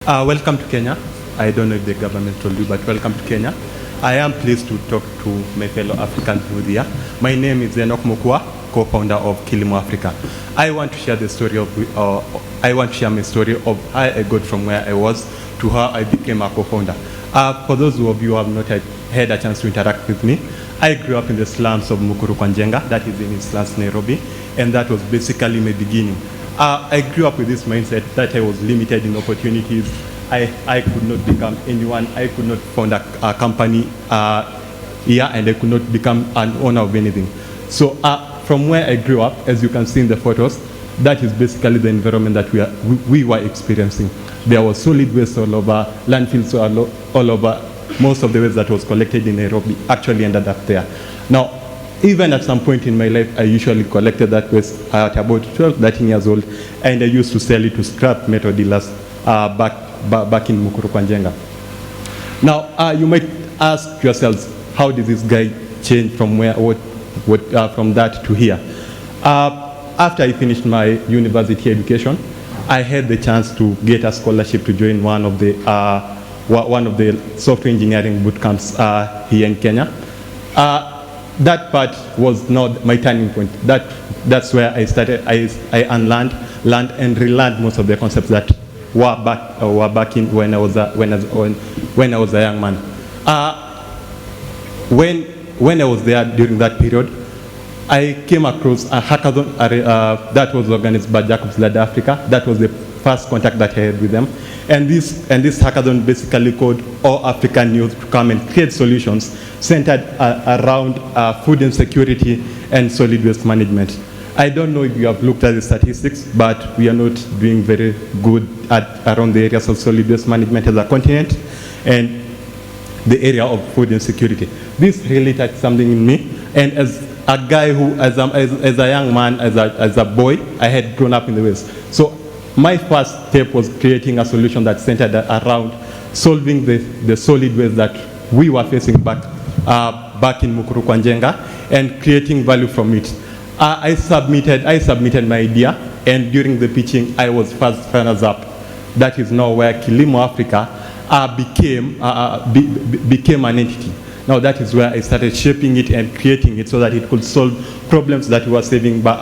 Welcome to Kenya. I don't know if the government told you, but welcome to Kenya. I am pleased to talk to my fellow African youth here. My name is Enoch Mukwa, co-founder of Kilimo Africa. I want to share the story of, I want to share my story of how I got from where I was to how I became a co-founder. For those of you who have not had a chance to interact with me, I grew up in the slums of Mukuru Kwanjenga, that is in East Lands, Nairobi, and that was basically my beginning. I grew up with this mindset that I was limited in opportunities. I could not become anyone. I could not found a company here, and I could not become an owner of anything. So from where I grew up, as you can see in the photos, that is basically the environment that we were experiencing. There was solid waste all over, landfills all over. Most of the waste that was collected in Nairobi actually ended up there. Now, even at some point in my life, I usually collected that waste at about 12, 13 years old, and I used to sell it to scrap metal dealers back in Mukuru Kwanjenga. Now, you might ask yourselves, how did this guy change from from that to here? After I finished my university education, I had the chance to get a scholarship to join one of the software engineering boot camps here in Kenya. That part was not my turning point. That's where I started. I unlearned, learned, and relearned most of the concepts that were back in when I was a young man. When I was there during that period, I came across a hackathon that was organized by Jacob's Ladder Africa. That was the first contact that I had with them. And this hackathon basically called all African youth to come and create solutions centered around food insecurity and solid waste management. I don't know if you have looked at the statistics, but we are not doing very good around the areas of solid waste management as a continent and the area of food insecurity. This really touched something in me, and as a guy who, as a young man, as a boy, I had grown up in the West. So my first step was creating a solution that centered around solving the solid waste that we were facing back in Mukuru Kwanjenga and creating value from it. I submitted my idea, and during the pitching, I was first runners up. That is now where Kilimo Africa became an entity. Now that is where I started shaping it and creating it so that it could solve problems that we were facing back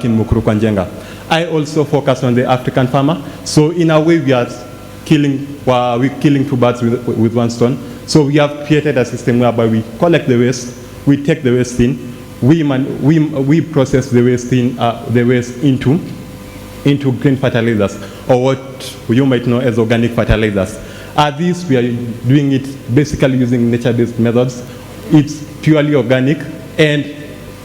in Mukuru Kwanjenga. I also focus on the African farmer. So in a way, we're killing two birds with one stone. So we have created a system whereby we collect the waste, we take the waste in, we process the waste into green fertilizers, or what you might know as organic fertilizers. This we are doing it basically using nature-based methods. It's purely organic, and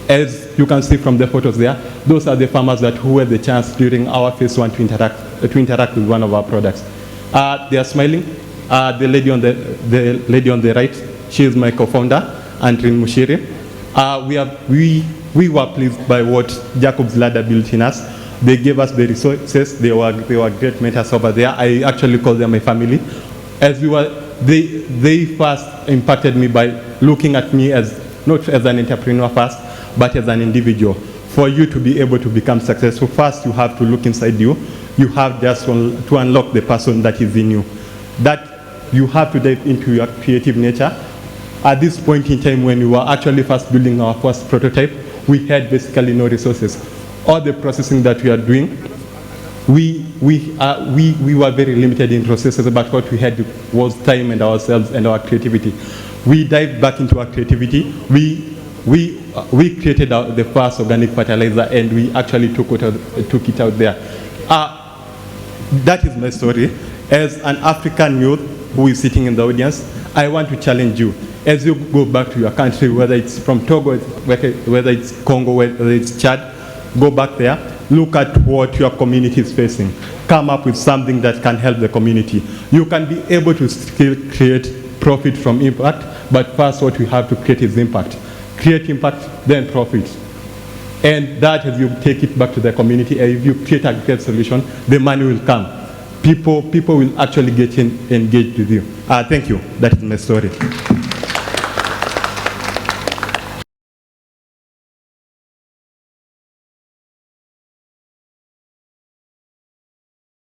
as you can see from the photos there, those are the farmers who had the chance during our phase one to interact with one of our products. They are smiling. The lady on the right, she is my co-founder, Andrin Mushiri. We were pleased by what Jacob's Ladder built in us. They gave us the resources. They were great mentors over there. I actually call them my family. They first impacted me by looking at me not as an entrepreneur first, but as an individual. For you to be able to become successful, first you have to look inside you. You have just to unlock the person that is in you. That you have to dive into your creative nature. At this point in time, when we were actually first building our first prototype, we had basically no resources. All the processing that we are doing, we were very limited in processes, but what we had was time and ourselves and our creativity. We dived back into our creativity. We created the first organic fertilizer, and we actually took it out there. That is my story. As an African youth who is sitting in the audience, I want to challenge you. As you go back to your country, whether it's from Togo, whether it's Congo, whether it's Chad, go back there, look at what your community is facing. Come up with something that can help the community. You can be able to still create profit from impact, but first what we have to create is impact. Create impact, then profit. And that, as you take it back to the community, and if you create a great solution, the money will come. People will actually get engaged with you. Thank you. That is my story.